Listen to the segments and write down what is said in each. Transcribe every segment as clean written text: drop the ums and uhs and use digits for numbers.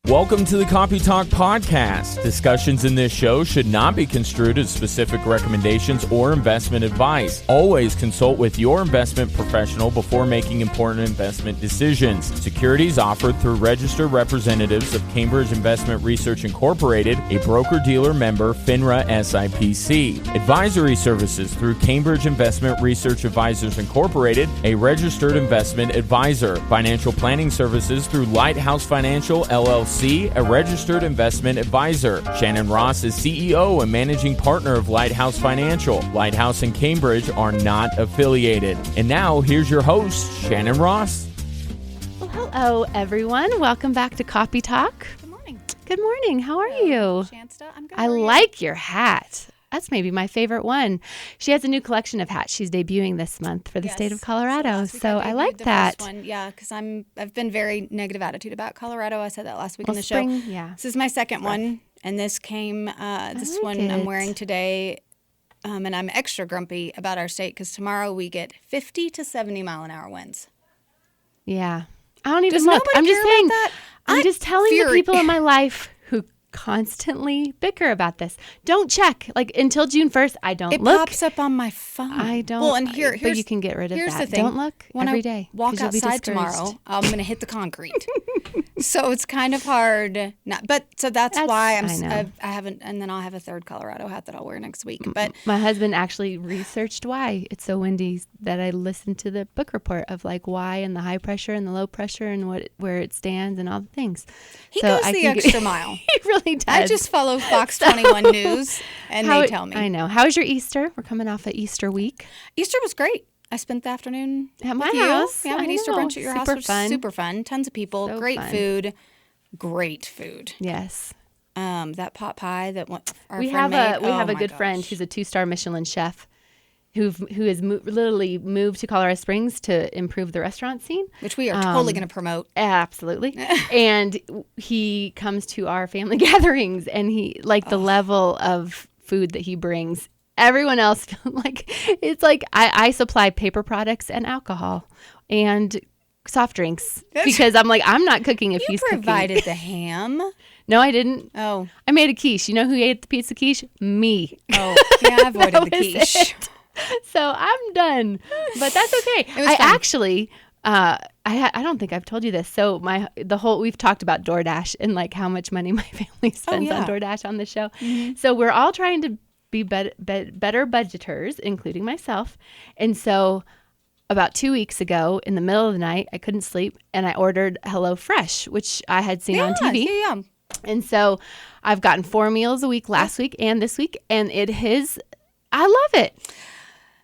Welcome to the Copy Talk podcast. Discussions in this show should not be construed as specific recommendations or investment advice. Always consult with your investment professional before making important investment decisions. Securities offered through registered representatives of Cambridge Investment Research Incorporated, a broker-dealer member, FINRA SIPC. Advisory services through Cambridge Investment Research Advisors Incorporated, a registered investment advisor. Financial planning services through Lighthouse Financial, LLC, a registered investment advisor. Shannon Ross is CEO and managing partner of Lighthouse Financial. Lighthouse and Cambridge are not affiliated. And now, here's your host, Shannon Ross. Well, hello, everyone. Welcome back to Copy Talk. Good morning. Good morning. How are you? Shansta, I'm good. I like your hat. That's maybe my favorite one. She has a new collection of hats she's debuting this month for the state of Colorado. So I like that. First one. Yeah, because I've been very negative attitude about Colorado. I said that last week on the spring, show. Yeah. This is my second one, and this came. This one I'm wearing today, and I'm extra grumpy about our state because tomorrow we get 50 to 70 mile an hour winds. Yeah. I don't even Does look. I'm nobody just care saying. about that? I'm just telling the fury. people in my life who constantly bicker about this. Don't check. Like until June 1st, I don't It look. pops up on my phone. I don't. Well, and but here's you can get rid of here's that. the thing. Don't look when every I day. walk 'cause you'll be outside discouraged. tomorrow, I'm going to hit the concrete. So it's kind of hard. That's why I know. I haven't, and then I'll have a third Colorado hat that I'll wear next week. But My husband actually researched why it's so windy, that I listened to the book report of like why and the high pressure and the low pressure and where it stands and all the things. he So goes I the can extra mile. He really does. I just follow Fox 21 News, and they tell me. I know. How was your Easter? We're coming off of Easter week. Easter was great. I spent the afternoon At with my you. house. Yeah, we had I Easter know. brunch at your house. Super Which was fun. super fun. Tons of people. So Great fun. food. Great food. Yes. That pot pie that our We friend have made. a good friend who's a 2-star Michelin chef who has literally moved to Colorado Springs to improve the restaurant scene. which we are totally going to promote. Absolutely. And he comes to our family gatherings, and he the level of food that he brings. Everyone else, it's like I supply paper products and alcohol and soft drinks because I'm like, I'm not cooking if he's cooking. You provided the ham. No, I didn't. Oh. I made a quiche. You know who ate the piece of quiche? Me. Oh, yeah, I avoided the was quiche. it. So I'm done, but that's okay. was I fun. actually, I don't think I've told you this. So we've talked about DoorDash and like how much money my family spends on DoorDash on the show. Mm-hmm. So we're all trying to be better budgeters, including myself. And so about 2 weeks ago, in the middle of the night, I couldn't sleep, and I ordered HelloFresh, which I had seen on TV. Yeah. And so I've gotten 4 meals a week last week and this week, and I love it.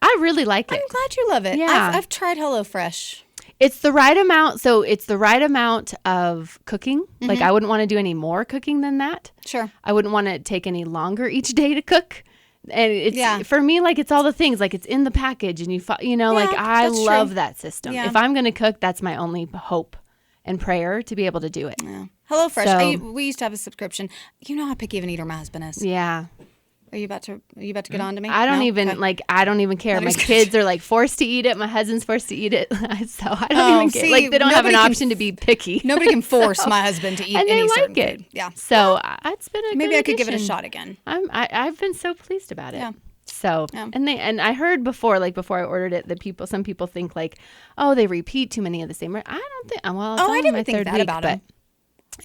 I really like it. I'm glad you love it. Yeah. I've tried HelloFresh. It's the right amount. So it's the right amount of cooking. Mm-hmm. Like I wouldn't want to do any more cooking than that. Sure. I wouldn't want to take any longer each day to cook. And it's for me, like it's all the things, like it's in the package, and I love that system. Yeah. If I'm going to cook, that's my only hope and prayer to be able to do it. Yeah. HelloFresh. So, We used to have a subscription. You know how picky of an eater my husband is. Yeah. Are you about to get on to me? I don't No? even Okay. I don't even care. That My is good. kids are like forced to eat it. My husband's forced to eat it. So I don't even care. see, Like they don't have an nobody can option to be picky. Nobody can force my husband to eat and they any like certain it. food. Yeah. So it's been a Maybe good I could give it a addition. shot again. I've been so pleased about it. Yeah. So Yeah. and I heard before I ordered it that some people think like, oh, they repeat too many of the same. I don't think. Well, it's I only didn't my think third that week, about but him.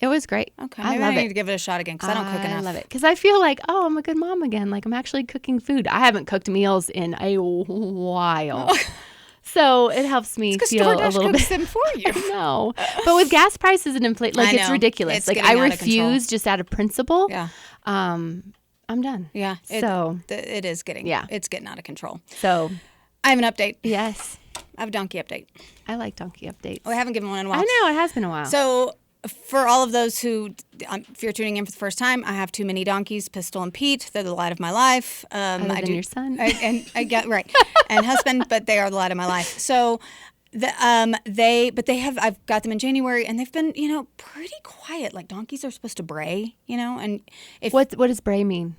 it was great. Okay. I Maybe love I need it. to give it a shot again because I don't cook enough. I love it because I feel like, oh, I'm a good mom again. Like I'm actually cooking food. I haven't cooked meals in a while. So it helps me feel a DoorDash little cooks bit. them for you. No, but with gas prices and inflation, like I it's know. ridiculous. It's Like getting I out of control. refuse just out of principle. Yeah. I'm done. Yeah. It is getting. Yeah. It's getting out of control. So I have an update. yes, I have a donkey update. I like donkey updates. Oh, I haven't given one in a while. I know it has been a while. So for all of those who, if you're tuning in for the first time, I have 2 mini donkeys, Pistol and Pete. They're the light of my life. Other than your son. I get right, and husband, but they are the light of my life. So, I've got them in January, and they've been, pretty quiet. Like donkeys are supposed to bray, and if what does bray mean?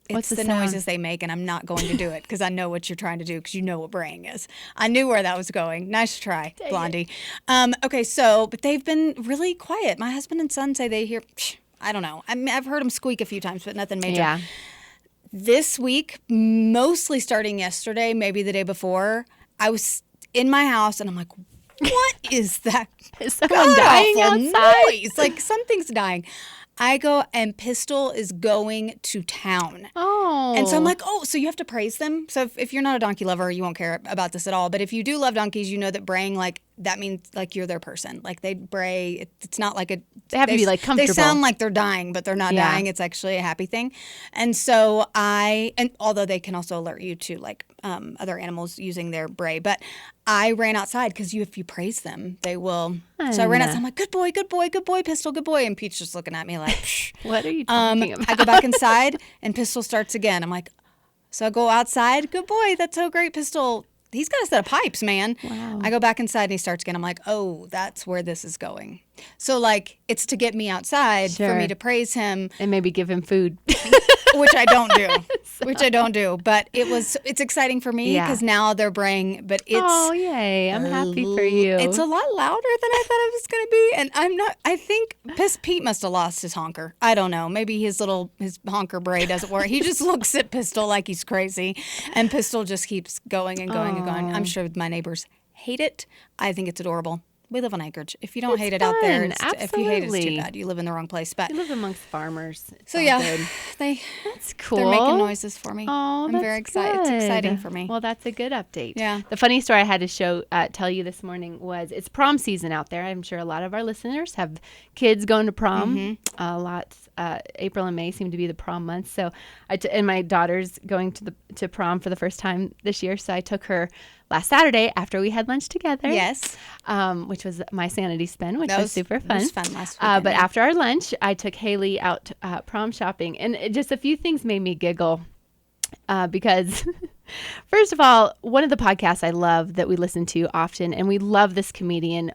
It's the noises they make, and I'm not going to do it because I know what you're trying to do because you know what braying is. I knew where that was going. Nice try, Blondie. Okay, but they've been really quiet. My husband and son say they hear, I don't know. I've heard them squeak a few times, but nothing major. Yeah. This week, mostly starting yesterday, maybe the day before, I was in my house, and I'm like, what is that? Is someone dying outside? Noise? Like something's dying. I go, and Pistol is going to town. Oh. And so I'm like, so you have to praise them? So if you're not a donkey lover, you won't care about this at all. But if you do love donkeys, you know that braying, like, that means, like, you're their person. Like, they bray. It's not like they have to be, like, comfortable. They sound like they're dying, but they're not dying. It's actually a happy thing. And so and although they can also alert you to, like, other animals using their bray. But I ran outside because if you praise them, they will. So I ran outside. I'm like, good boy, good boy, good boy, Pistol, good boy. And Pete's just looking at me like, psh. What are you talking about? I go back inside, and Pistol starts again. I'm like, so I go outside. Good boy. That's so great, Pistol. He's got a set of pipes, man. Wow. I go back inside, and he starts again. I'm like, that's where this is going. So, like, it's to get me outside for me to praise him. And maybe give him food. Which I don't do. But it's exciting for me because now they're braying. But it's... Oh, yay. I'm happy for you. It's a lot louder than I thought it was going to be. And I'm not... I think Pete must have lost his honker. I don't know. Maybe his honker bray doesn't work. He just looks at Pistol like he's crazy. And Pistol just keeps going and going and going. I'm sure my neighbors hate it. I think it's adorable. We live on acreage. If you don't hate it out there, if you hate it, it's too bad. You live in the wrong place. But you live amongst farmers. It's that's cool. They're making noises for me. Oh, I'm very excited. It's exciting for me. Well, that's a good update. Yeah. The funny story I had to tell you this morning was it's prom season out there. I'm sure a lot of our listeners have kids going to prom. April and May seem to be the prom months. So and my daughter's going to prom for the first time this year. So I took her last Saturday after we had lunch together. Yes. Which was my sanity spin, which was super fun. It was fun last weekend. But after our lunch, I took Haley out prom shopping. And just a few things made me giggle because, first of all, one of the podcasts I love that we listen to often, and we love this comedian.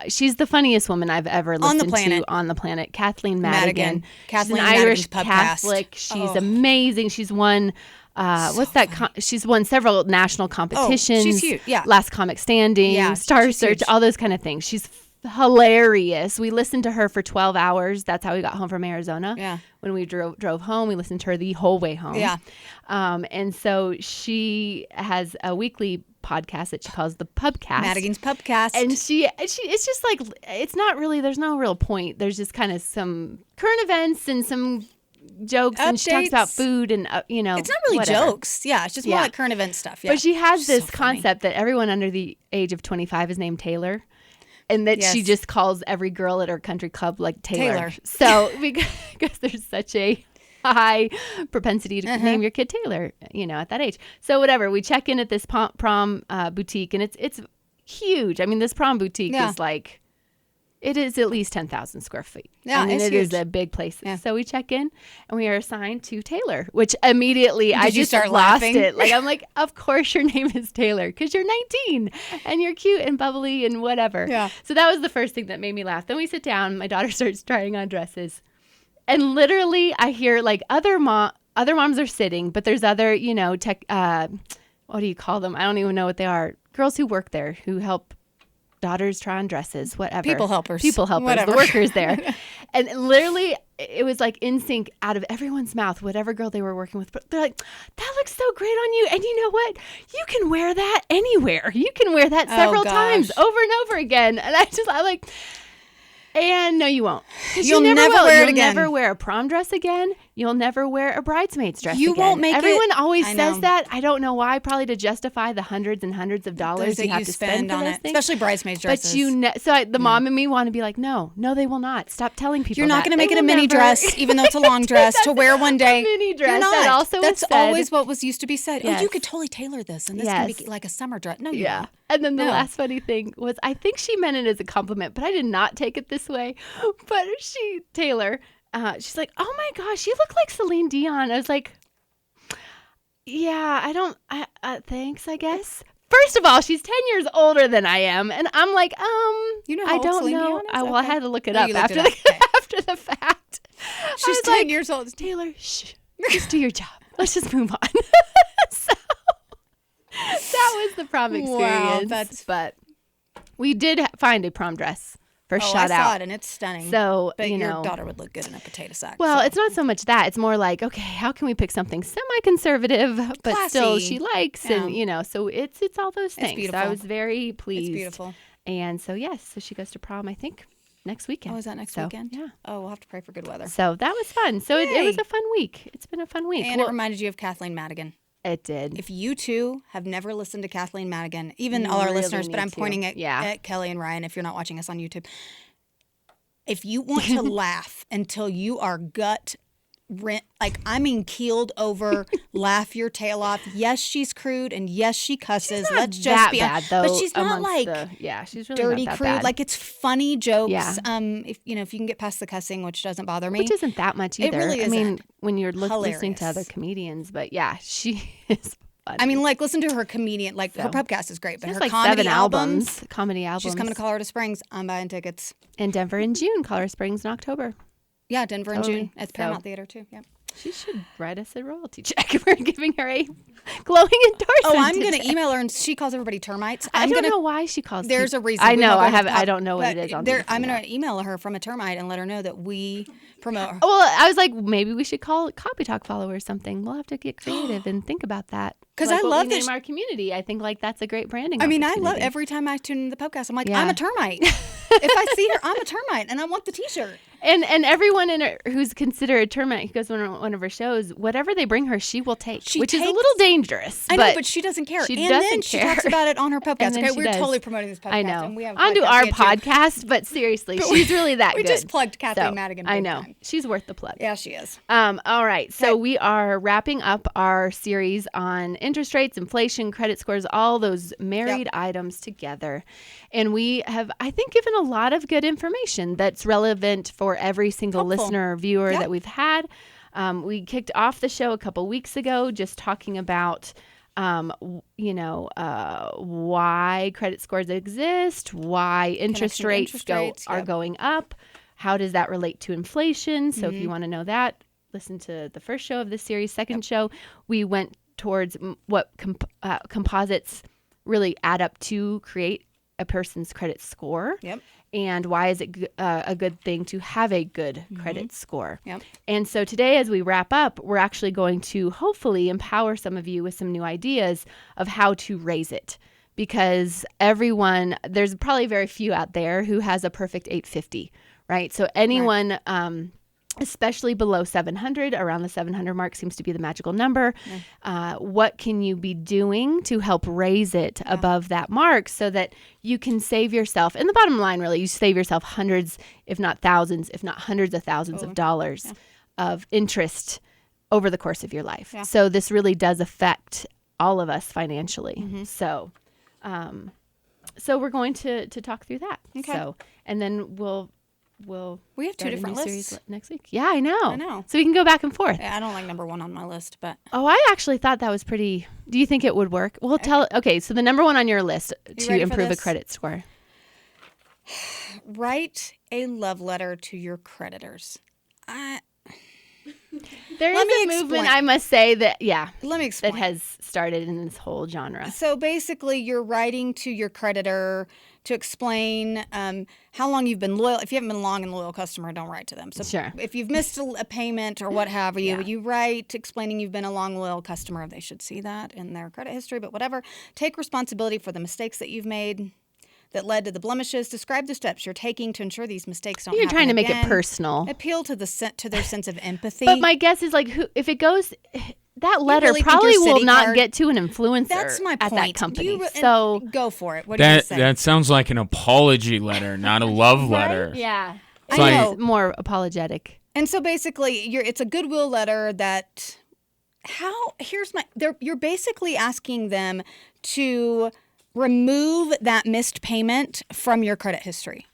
She's the funniest woman I've ever listened to on the planet, Cathy Madigan. She's an Irish Catholic. She's amazing. She's won... she's won several national competitions. She's huge. Yeah. Last Comic Standing, Star Search, all those kind of things. She's hilarious. We listened to her for 12 hours. That's how we got home from Arizona. Yeah. When we drove home, we listened to her the whole way home. Yeah. And so she has a weekly podcast that she calls the Pubcast. Madigan's Pubcast. And she it's just like, it's not really, there's no real point. There's just kind of some current events and some jokes, and she talks about food and it's not really jokes. It's just more like current event stuff. But she has this concept that everyone under the age of 25 is named Taylor, and that she just calls every girl at her country club like Taylor. So because there's such a high propensity to name your kid Taylor, at that age. So whatever, we check in at this prom boutique, and it's huge. I mean, this prom boutique is like, it is at least 10,000 square feet. Yeah, I mean, it is a big place. Yeah. So we check in, and we are assigned to Taylor, which immediately I just lost it. Like, I'm like, of course your name is Taylor because you're 19 and you're cute and bubbly and whatever. Yeah. So that was the first thing that made me laugh. Then we sit down. My daughter starts trying on dresses, and literally I hear like other moms are sitting, but there's other what do you call them? I don't even know what they are. Girls who work there who help daughters try on dresses, whatever. People helpers, whatever. The workers there. And literally, it was like in sync out of everyone's mouth, whatever girl they were working with. But they're like, that looks so great on you. And you know what? You can wear that anywhere. You can wear that several times over and over again. And I'm like, and no, you won't. You'll never wear it again. You'll never wear a prom dress again. You'll never wear a bridesmaid's dress again. You won't make Everyone always says that. I don't know why. Probably to justify the hundreds and hundreds of dollars you have to spend on it. Especially bridesmaids dresses. But the mom and me want to be like, no, they will not. Stop telling people you're not going to make it a mini dress, even though it's a long dress, to wear one day. A mini dress. You're not. That also That's was said. always what was used to be said. Yes. Oh, you could totally tailor this, and this can be like a summer dress. No, you won't. And then the last funny thing was, I think she meant it as a compliment, but I did not take it this way. But Taylor, she's like, oh my gosh, you look like Celine Dion. I was like, yeah, thanks, I guess. First of all, she's 10 years older than I am. And I'm like, you know how I don't Celine know. Dion is? I had to look it up after the fact. She's 10 years old. Taylor, shh. Just do your job. Let's just move on. So that was the prom experience. Wow, but we did find a prom dress for shout I out. saw it and it's stunning. So, but you your know, daughter would look good in a potato sack. well, so. it's not so much that. It's more like, okay, how can we pick something semi-conservative, but Classy. still she likes, and you know, so it's all those things. It's beautiful. So I was very pleased. It's beautiful. And so yes, so she goes to prom, I think, next weekend. Oh, is that next weekend? Yeah. Oh, we'll have to pray for good weather. So that was fun. So it was a fun week. It's been a fun week. And it reminded you of Cathy Madigan. It did. If you too have never listened to Cathy Madigan, even You all our really listeners, but need I'm to. pointing at Kelly and Ryan if you're not watching us on YouTube. If you want to laugh until you are keeled over, laugh your tail off. Yes, she's crude, and yes, she cusses. She's not Let's just that be bad, though, but she's not like she's really dirty not that crude. bad. Like, it's funny jokes. Yeah. if you can get past the cussing, which doesn't bother me. Which isn't that much either. It really I mean, isn't. when you're listening to Hilarious. other comedians, but yeah, she is funny. I mean, like, listen to her comedian. Like, her podcast is great, but She has her like comedy 7 albums, comedy albums. She's coming to Colorado Springs. I'm buying tickets. in Denver in June, Colorado Springs in October. Yeah, Denver in Totally. June at the Paramount Theater too. Yeah. She should write us a royalty check. We're giving her a glowing endorsement. Oh, I'm going today. to email her, and she calls everybody termites. I don't know why she calls. There's people. a reason. I We know. won't go I into have. I don't know what it is on there. the I'm going to email her from a termite and let her know that we promote her. Well, I was like, maybe we should call it Copy Talk Follower or something. We'll have to get creative and think about that. Because like I what love we that name our community. I think like that's a great branding. I mean, I opportunity. love every time I tune in the podcast. I'm like, Yeah. I'm a termite. If I see her, I'm a termite, and I want the T-shirt. And everyone in her, who's considered a termite who goes on one of her shows, whatever they bring her, she will take, which is a little dangerous. I know, but she doesn't care. She and doesn't then she care. talks about it on her podcast. And then Okay, she we're does. totally promoting this podcast. I know. And we have a onto podcast our to get to. podcast, but seriously, she's really that We good. just plugged Cathy So, Madigan. I big know. time. She's worth the plug. Yeah, she is. All right. So we are wrapping up our series on interest rates, inflation, credit scores, all those married items together. And we have, I think, given a lot of good information that's relevant for every single listener or viewer that we've had. We kicked off the show a couple weeks ago just talking about why credit scores exist, why interest rates are going up. How does that relate to inflation? So if you want to know that, listen to the first show of the series. Second show, we went towards what composites really add up to create a person's credit score. Yep. And why is it a good thing to have a good credit score? Yep. And so today, as we wrap up, we're actually going to hopefully empower some of you with some new ideas of how to raise it. Because there's probably very few out there who has a perfect 850, right? So anyone, especially below 700, around the 700 mark seems to be the magical number. What can you be doing to help raise it above that mark so that you can save yourself? And the bottom line, really, you save yourself hundreds, if not thousands, if not hundreds of thousands of dollars of interest over the course of your life. Yeah. So this really does affect all of us financially. So we're going to talk through that. Okay. So, and then we have 2 different lists series next week. Yeah, I know. I know. So we can go back and forth. Yeah, I don't like number 1 on my list, but I actually thought that was pretty. Do you think it would work? Well, okay, so the number 1 on your list to improve a credit score. Write a love letter to your creditors. There is a movement, I must say, that, let me explain. that has started in this whole genre. So basically, you're writing to your creditor to explain how long you've been loyal. If you haven't been a long and loyal customer, don't write to them. So Sure. if you've missed a payment or what have you, you write explaining you've been a long, loyal customer. They should see that in their credit history, but whatever. Take responsibility for the mistakes that you've made that led to the blemishes. Describe the steps you're taking to ensure these mistakes don't happen You're trying to make again. it personal. Appeal to their sense of empathy. But my guess is, like, if it goes, that letter really think probably your will city not card- get to an influencer That's my at point. that company. And So go for it. What do you say? That sounds like an apology letter, not a love letter. yeah, It's I like- know. it's more apologetic. And so basically, it's a goodwill letter that you're basically asking them to remove that missed payment from your credit history.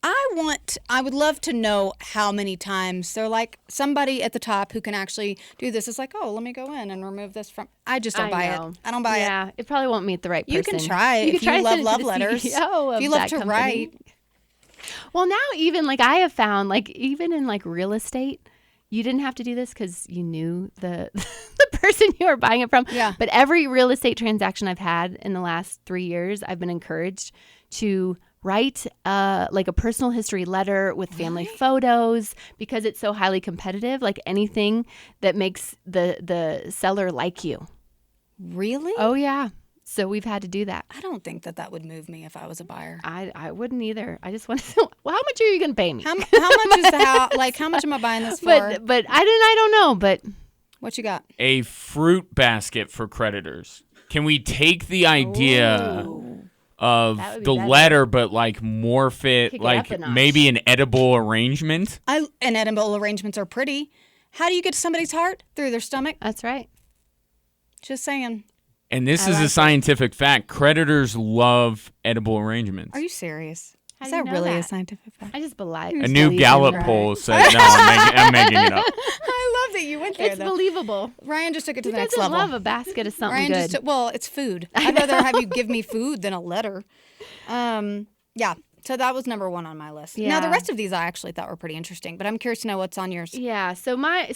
I would love to know how many times they're like, somebody at the top who can actually do this is like, oh, let me go in and remove this from. I just don't buy it. I don't buy it. Yeah, it probably won't meet the right person. You can try it if you love love letters. If you love to write. Well, now even like I have found, like even in like real estate, you didn't have to do this because you knew the the person you were buying it from. Yeah. But every real estate transaction I've had in the last 3 years, I've been encouraged to write like a personal history letter with family photos because it's so highly competitive. Like anything that makes the seller like you. Really? Oh yeah. So we've had to do that. I don't think that would move me if I was a buyer. I wouldn't either. I just want to know, well, how much are you going to pay me? How much is the house? Like, how much am I buying this for? But I don't know. But what you got? A fruit basket for creditors. Can we take the idea of That would be the better. letter, but like morph it, Kick it like up a notch. maybe an edible arrangement? And edible arrangements are pretty. How do you get to somebody's heart? Through their stomach? that's right. Just saying. And this I is like a it. scientific fact. Creditors love edible arrangements. Are you serious? How Is do you that know really a that? scientific fact? I just believe A new Gallup poll said, no, I'm making it up. I love that you went there, It's though. believable. Ryan just took it to Who the next doesn't level. love a basket of something Ryan good? just well, it's food. I'd rather have you give me food than a letter. Yeah. So that was number 1 on my list. Now the Yeah. rest of these I actually thought were pretty interesting, but I'm curious to know what's on yours. Yeah. I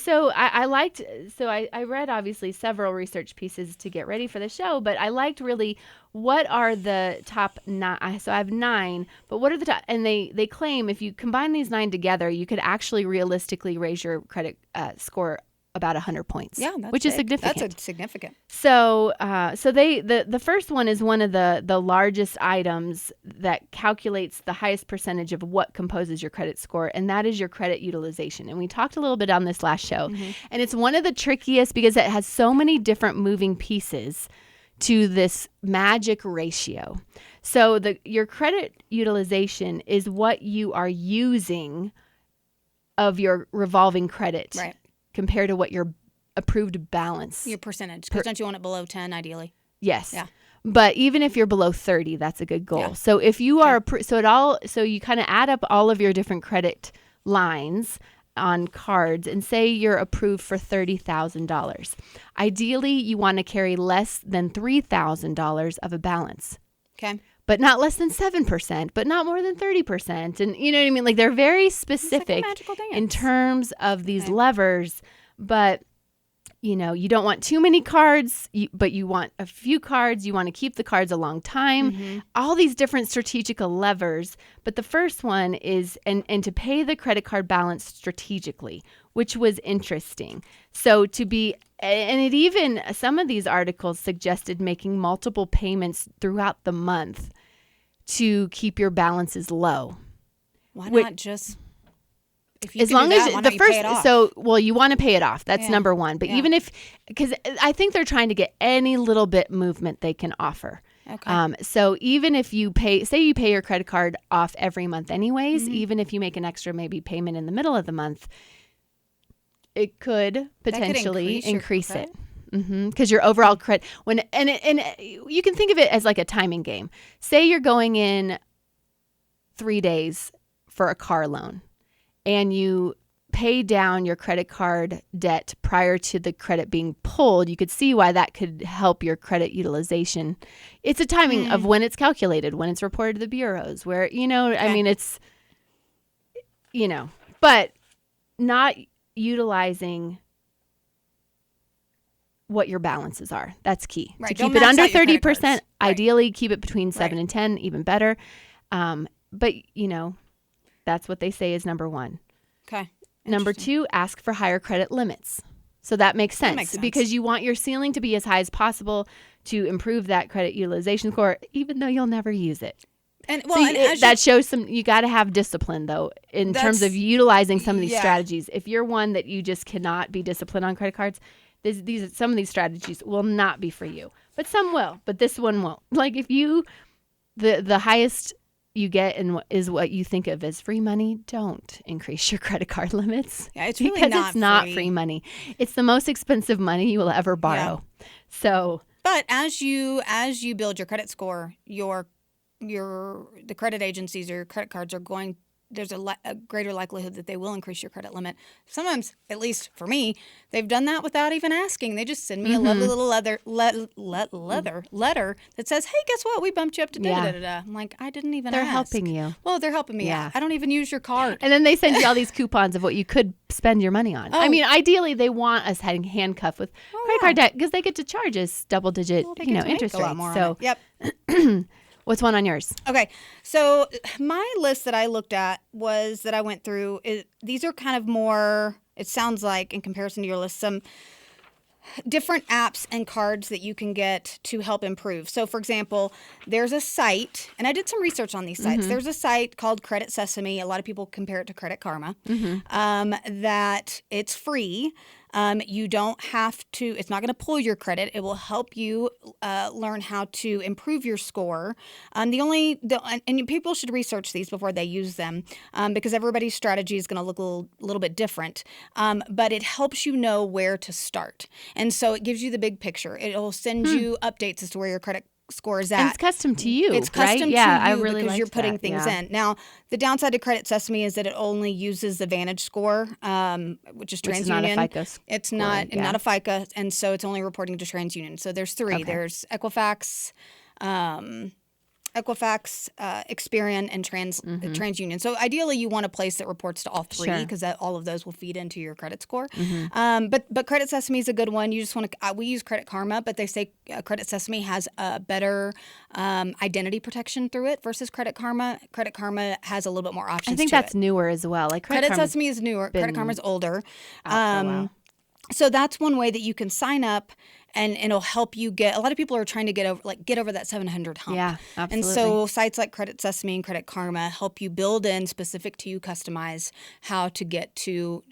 read obviously several research pieces to get ready for the show, but I liked really what are the top 9. So I have 9, but what are the top? And they claim if you combine these 9 together, you could actually realistically raise your credit score about 100 points. Yeah, that's which is big. significant. That's significant. So, the first one is one of the largest items that calculates the highest percentage of what composes your credit score, and that is your credit utilization. And we talked a little bit on this last show, and it's one of the trickiest because it has so many different moving pieces to this magic ratio. So, your credit utilization is what you are using of your revolving credit, Right. compared to what your approved balance. Your percentage, because don't you want it below 10 ideally? Yes. Yeah. But even if you're below 30, that's a good goal. Yeah. So if you are, so you kind of add up all of your different credit lines on cards and say you're approved for $30,000. Ideally, you want to carry less than $3,000 of a balance. Okay. But not less than 7%, but not more than 30%. And you know what I mean? Like they're very specific magical dance. in terms of these levers, but you know, you don't want too many cards, but you want a few cards. You want to keep the cards a long time. All these different strategical levers. But the first one is, and to pay the credit card balance strategically, which was interesting. So some of these articles suggested making multiple payments throughout the month to keep your balances low. Why not just, if you As can long do that, as why the don't you pay first, it off? you want to pay it off. That's Yeah. number 1. But Yeah. even because I think they're trying to get any little bit movement they can offer. Okay. So even if you pay your credit card off every month anyways, even if you make an extra maybe payment in the middle of the month, it could potentially increase it. Because your overall credit, and you can think of it as like a timing game. Say you're going in 3 days for a car loan, and you pay down your credit card debt prior to the credit being pulled. You could see why that could help your credit utilization. It's a timing of when it's calculated, when it's reported to the bureaus, where I mean, it's but not utilizing what your balances are. That's key. Right. To Don't keep it max under out your credit 30%, cards. Right. ideally keep it between 7 Right. and 10, even better. But that's what they say is number 1. Okay. Number 2, ask for higher credit limits. So that makes sense, makes sense. because you want your ceiling to be as high as possible to improve that credit utilization score, even though you'll never use it. And That shows you got to have discipline though in terms of utilizing some of these yeah. strategies. If you're one that you just cannot be disciplined on credit cards, some of these strategies will not be for you, but some will. But this one won't. Like if the highest you get is what you think of as free money, don't increase your credit card limits. Yeah, it's really because not it's not free. free money. It's the most expensive money you will ever borrow. So, but as you build your credit score, the credit agencies or your credit cards are going there's a greater likelihood that they will increase your credit limit. Sometimes, at least for me, they've done that without even asking. They just send me a lovely little letter that says, "Hey, guess what? We bumped you up to da-da-da-da." I'm like, I didn't even ask. They're helping you. Well, they're helping me out. I don't even use your card. And then they send you all these coupons of what you could spend your money on. I mean, ideally, they want us having handcuffed with credit card debt because they get to charge us double-digit, interest rates. So, what's one on yours? Okay, so my list that I looked at that I went through, these are kind of more, it sounds like, in comparison to your list, some different apps and cards that you can get to help improve. So, for example, there's a site, and I did some research on these sites. There's a site called Credit Sesame. A lot of people compare it to Credit Karma. That it's free. You don't have to, it's not going to pull your credit. It will help you learn how to improve your score. And people should research these before they use them because everybody's strategy is going to look a little bit different. But it helps you know where to start. And so it gives you the big picture. It'll send you updates as to where your credit score is at. And it's custom to you. It's custom to you I really because you're putting things in. Now, the downside to Credit Sesame is that it only uses the Vantage score, which is TransUnion. It's not a FICO score. It's not a FICO, and so it's only reporting to TransUnion. So there's three. Okay. There's Equifax, Experian, and TransUnion. So ideally, you want a place that reports to all three because all of those will feed into your credit score. But Credit Sesame is a good one. You just want to. We use Credit Karma, but they say Credit Sesame has a better identity protection through it versus Credit Karma. Credit Karma has a little bit more options. I think that's newer as well. Like Credit Sesame is newer. Credit Karma is older. So that's one way that you can sign up. And it'll help you get. A lot of people are trying to get over that 700 hump. Yeah, absolutely. And so sites like Credit Sesame and Credit Karma help you build in specific to you, customize how to get to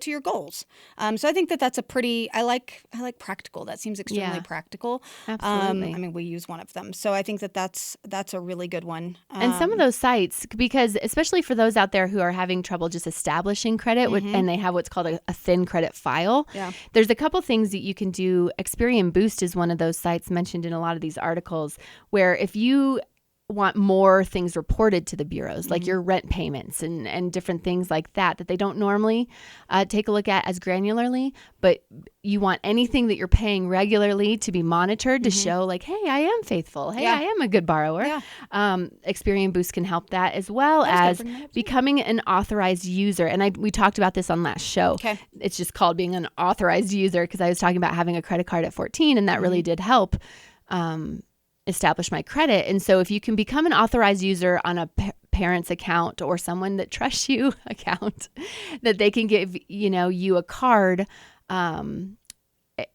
your goals. So I think that's a pretty. I like practical. That seems extremely practical. Absolutely. I mean, we use one of them, so I think that's a really good one. And some of those sites, because especially for those out there who are having trouble just establishing credit, and they have what's called a thin credit file. Yeah. There's a couple things that you can do. Experian Boost is one of those sites mentioned in a lot of these articles where if you want more things reported to the bureaus, like your rent payments and different things like that they don't normally take a look at as granularly, but you want anything that you're paying regularly to be monitored to show like, hey, I am faithful. Hey, I am a good borrower. Yeah. Experian Boost can help that as well as becoming an authorized user. And we talked about this on last show. Okay. It's just called being an authorized user because I was talking about having a credit card at 14 and that really did help establish my credit. And so if you can become an authorized user on a parent's account or someone that trusts you account, that they can give, you a card,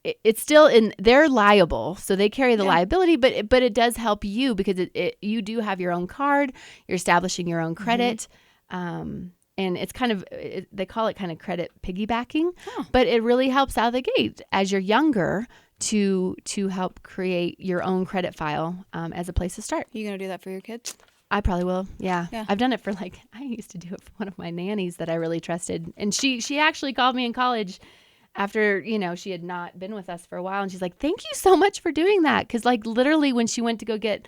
it's still they're liable. So they carry the liability, but it does help you because you do have your own card, you're establishing your own credit. And it's kind of, they call it kind of credit piggybacking, but it really helps out of the gate as you're younger to help create your own credit file as a place to start. You going to do that for your kids? I probably will. Yeah. I've done it for I used to do it for one of my nannies that I really trusted. And she actually called me in college after, she had not been with us for a while. And she's like, thank you so much for doing that. Because literally when she went to go get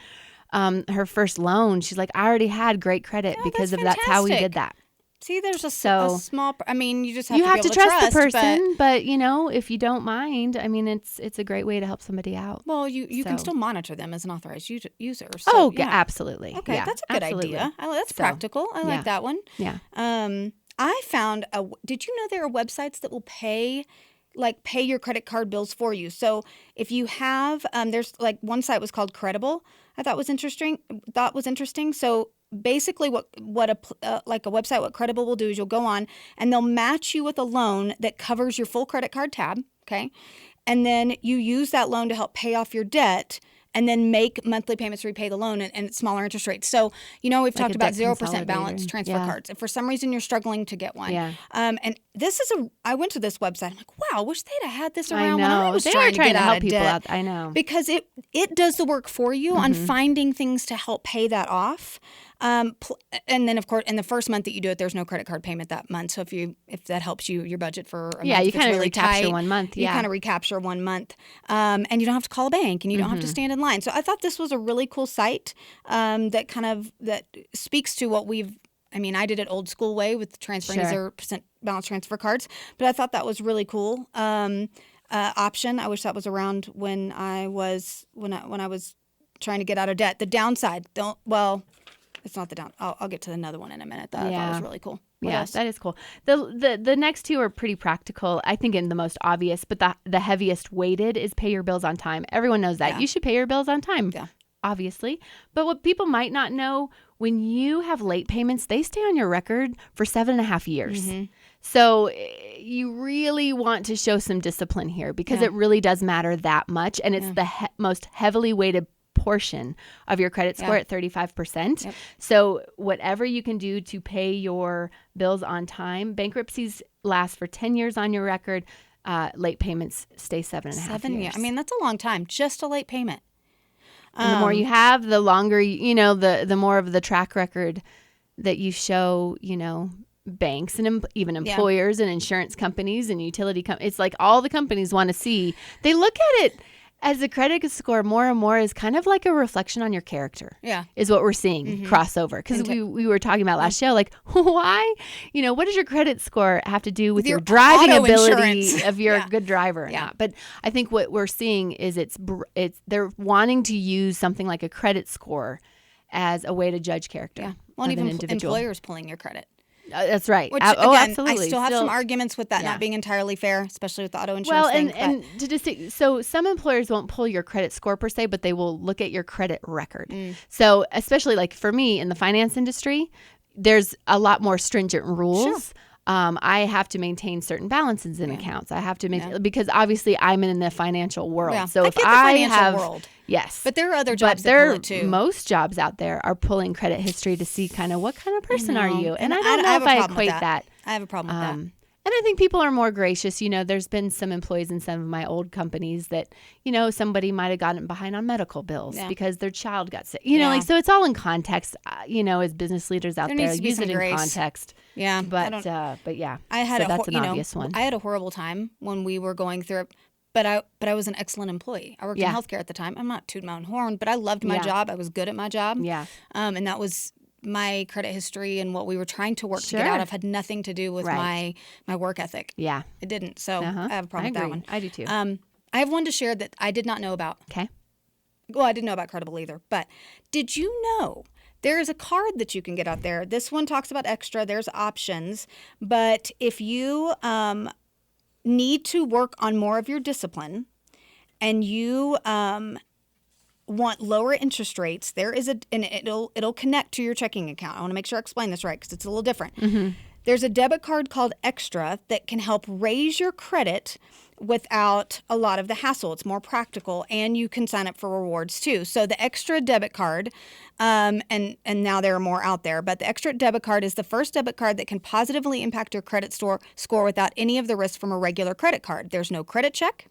her first loan, she's like, I already had great credit because that's how we did that. See, there's a small. I mean, you just have to trust the person, but if you don't mind, I mean, it's a great way to help somebody out. Well, you can still monitor them as an authorized user. So, absolutely. Okay, that's a good idea. That's practical. I like that one. Yeah. I found did you know there are websites that will pay your credit card bills for you? So if you have, there's one site was called Credible. I thought was interesting. So basically what a website, what Credible will do is you'll go on and they'll match you with a loan that covers your full credit card tab. Okay. And then you use that loan to help pay off your debt and then make monthly payments to repay the loan and smaller interest rates. So, we've talked about 0% balance transfer cards. If for some reason you're struggling to get one. Yeah. And this is I went to this website. I'm like, wow, I wish they'd have had this around when I was trying to get out of debt. I know. Because it does the work for you on finding things to help pay that off. And then of course, in the first month that you do it, there's no credit card payment that month. So if that helps your budget for a month, you kind of recapture 1 month. You kind of recapture 1 month, and you don't have to call a bank, and you don't have to stand in line. So I thought this was a really cool site that speaks to what we've I mean, I did it old school way with transferring 0% balance transfer cards, but I thought that was really cool. Option. I wish that was around when I was trying to get out of debt. The downside, it's not the down. I'll get to another one in a minute. That I thought was really cool. What else? That is cool. The next two are pretty practical, I think, in the most obvious, but the heaviest weighted is pay your bills on time. Everyone knows that. You should pay your bills on time, obviously. But what people might not know, when you have late payments, they stay on your record for 7.5 years. Mm-hmm. So you really want to show some discipline here because it really does matter that much. And it's the most heavily weighted portion of your credit score at 35%. Yep. So whatever you can do to pay your bills on time, bankruptcies last for 10 years on your record. Late payments stay 7.5 years. I mean, that's a long time, just a late payment. And the more you have, the longer, the more of the track record that you show, banks and even employers and insurance companies and utility companies. It's like all the companies want to see. They look at it as a credit score more and more as kind of like a reflection on your character. Yeah. Is what we're seeing crossover. Because we were talking about last show, like, why? What does your credit score have to do with your driving ability of you're a good driver or not? But I think what we're seeing is it's they're wanting to use something like a credit score as a way to judge character. Yeah. Well, and even employers pulling your credit. That's right. Which, again, absolutely. I still have some arguments with that not being entirely fair, especially with the auto insurance thing. And to just so some employers won't pull your credit score per se, but they will look at your credit record. So especially like for me in the finance industry, there's a lot more stringent rules. Sure. I have to maintain certain balances in accounts. I have to maintain because obviously I'm in the financial world. Yeah. So if I have world. Yes. But there are other jobs that pull it too. Most jobs out there are pulling credit history to see kind of what kind of person are you. And I don't know if I equate that. I have a problem with that. And I think people are more gracious. There's been some employees in some of my old companies that, somebody might have gotten behind on medical bills because their child got sick. So it's all in context. As business leaders out there, use it in context. Yeah. But yeah. That's an obvious one. I had a horrible time when we were going through it. But I was an excellent employee. I worked in healthcare at the time. I'm not tooting my own horn, but I loved my job. I was good at my job. Yeah. And that was my credit history and what we were trying to work to get out of had nothing to do with my work ethic. Yeah. It didn't. So I have a problem with that one. I do too. I have one to share that I did not know about. Okay. Well, I didn't know about Credible either. But did you know there is a card that you can get out there? This one talks about extra. There's options. But if you need to work on more of your discipline and you want lower interest rates, there is and it'll connect to your checking account. I want to make sure I explain this right because it's a little different. Mm-hmm. There's a debit card called Extra that can help raise your credit without a lot of the hassle. It's more practical, and you can sign up for rewards too. So the Extra debit card, and now there are more out there, but the Extra debit card is the first debit card that can positively impact your credit score without any of the risk from a regular credit card. There's no credit check,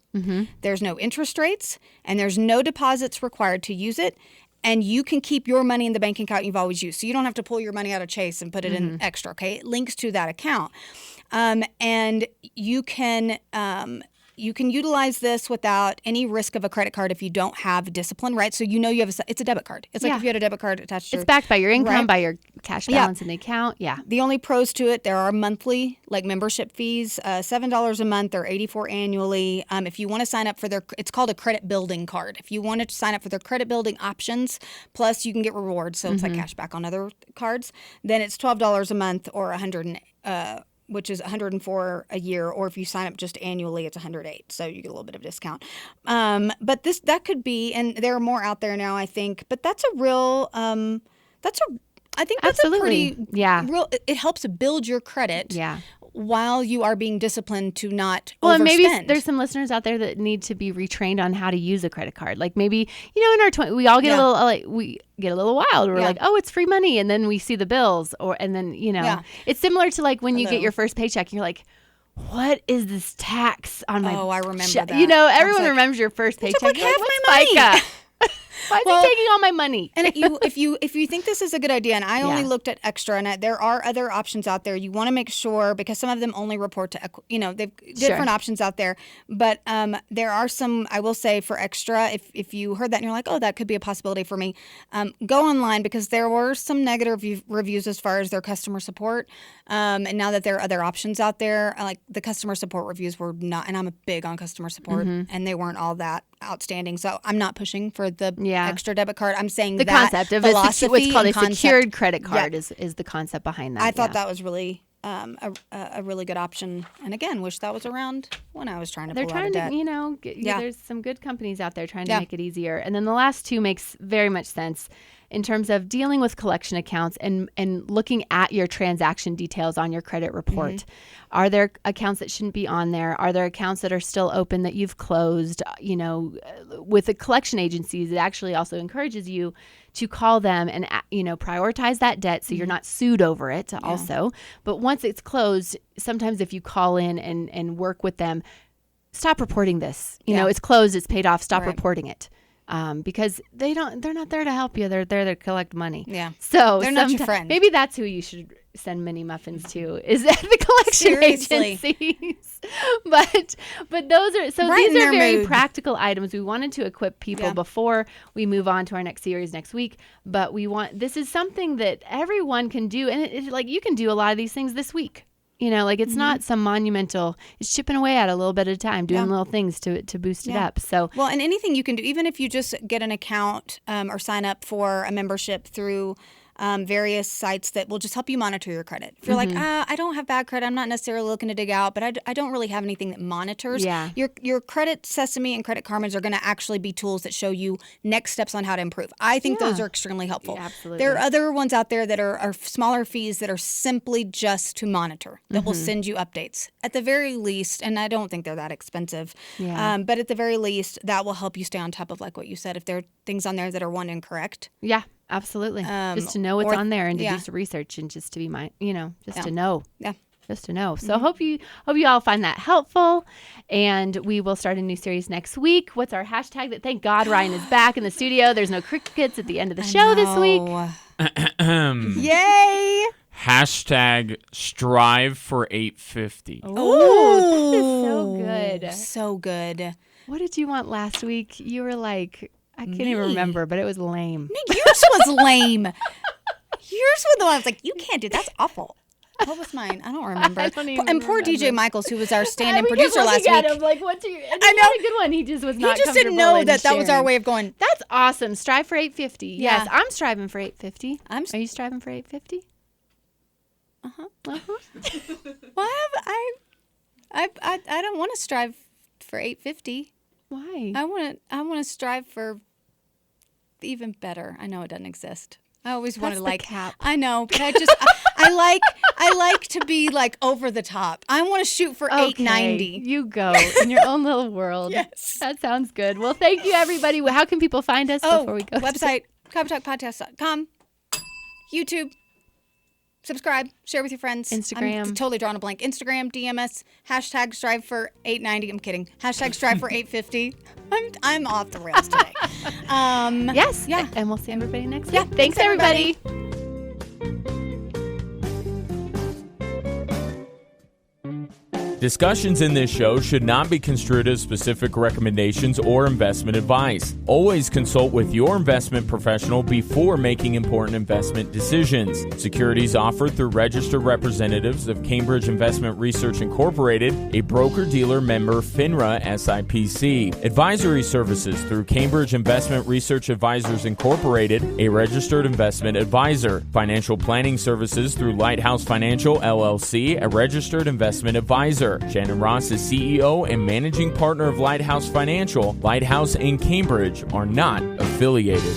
there's no interest rates, and there's no deposits required to use it. And you can keep your money in the bank account you've always used. So you don't have to pull your money out of Chase and put it in Extra, okay? It links to that account. And you can utilize this without any risk of a credit card if you don't have discipline, right? So you have it's a debit card. It's like if you had a debit card attached to it's backed by your income, by your cash balance in the account. Yeah. The only pros to it, there are monthly membership fees, $7 a month or $84 annually. If you want to sign up for it's called a credit building card. If you want to sign up for their credit building options, plus you can get rewards, so it's like cash back on other cards, then it's $12 a month or which is $104 a year, or if you sign up just annually, it's $108. So you get a little bit of discount. But that could be, and there are more out there now, I think. But that's a real, I think that's absolutely. a pretty real. It helps build your credit. Yeah. While you are being disciplined to not overspend. And maybe there's some listeners out there that need to be retrained on how to use a credit card. Like maybe, in our 20s, we all get a little wild. We're like, oh, it's free money. And then we see the bills and then, it's similar to like when you get your first paycheck, you're like, what is this tax on my I remember that. Everyone remembers your first paycheck. Like half my money. Why is he taking all my money? And if you think this is a good idea, and I only looked at Extra, and there are other options out there. You want to make sure, because some of them only report to, they've different options out there. But there are some, I will say, for Extra, if you heard that and you're like, oh, that could be a possibility for me, go online, because there were some negative reviews as far as their customer support. And now that there are other options out there, like the customer support reviews were not, and I'm big on customer support, and they weren't all that outstanding. So I'm not pushing for the Extra debit card. I'm saying the that concept of philosophy, what's called a secured credit card is the concept behind that. I thought that was really a really good option. And again, wish that was around when I was trying to pull out of debt. There's some good companies out there trying to make it easier. And then the last two makes very much sense in terms of dealing with collection accounts and looking at your transaction details on your credit report. Are there accounts that shouldn't be on there? Are there accounts that are still open that you've closed? With the collection agencies, it actually also encourages you to call them and prioritize that debt so you're not sued over it also. But once it's closed, sometimes if you call in and work with them, stop reporting this. It's closed, it's paid off, stop reporting it. Because they're not there to help you. They're there to collect money. Yeah. So they're not your friend. Maybe that's who you should send mini muffins to, is that the collection agencies. But those are, so these are very practical items. We wanted to equip people before we move on to our next series next week. But this is something that everyone can do. And it's like, you can do a lot of these things this week. It's not some monumental, it's chipping away at a little bit at a time, doing little things to boost it up. So, well, and anything you can do, even if you just get an account or sign up for a membership through various sites that will just help you monitor your credit. If you're like, I don't have bad credit, I'm not necessarily looking to dig out, but I don't really have anything that monitors. Yeah. Your Credit Sesame and Credit Karmas are going to actually be tools that show you next steps on how to improve. I think those are extremely helpful. Yeah, absolutely. There are other ones out there that are smaller fees that are simply just to monitor, that will send you updates. At the very least, and I don't think they're that expensive, but at the very least, that will help you stay on top of, like what you said, if there are things on there that are incorrect. Yeah. Absolutely. Just to know what's on there and to do some research and just to be to know. Yeah. Just to know. So hope you all find that helpful. And we will start a new series next week. What's our hashtag? Thank God Ryan is back in the studio. There's no crickets at the end of the show this week. Yay! Hashtag strive for 850. Oh, that is so good. So good. What did you want last week? You were like, I can't even remember, but it was lame. Yours was lame. Yours was the one I was like, you can't do that's awful. What was mine? I don't remember. And poor DJ Michaels, who was our stand-in producer last week. At him, like, what's your? I know, a good one. He just was not. He just didn't know that was our way of going. That's awesome. Strive for 850. Yeah. Yes, I'm striving for 850. Are you striving for 850? Well, I don't want to strive for 850. Why? I want to strive for even better. I know it doesn't exist. I always wanted the cap. I know, but I like to be like over the top. I want to shoot for 890. You go in your own little world. Yes. That sounds good. Well, thank you everybody. How can people find us before we go? Website, coffeetalkpodcast.com, YouTube. Subscribe, share with your friends. Instagram. I'm totally drawing a blank. Instagram, DM us, hashtag strive for 890. I'm kidding. Hashtag strive for 850. I'm off the rails today. Yes. Yeah. And we'll see everybody next week. Thanks everybody. Discussions in this show should not be construed as specific recommendations or investment advice. Always consult with your investment professional before making important investment decisions. Securities offered through registered representatives of Cambridge Investment Research Incorporated, a broker-dealer member FINRA SIPC. Advisory services through Cambridge Investment Research Advisors Incorporated, a registered investment advisor. Financial planning services through Lighthouse Financial LLC, a registered investment advisor. Shannon Ross is CEO and managing partner of Lighthouse Financial. Lighthouse and Cambridge are not affiliated.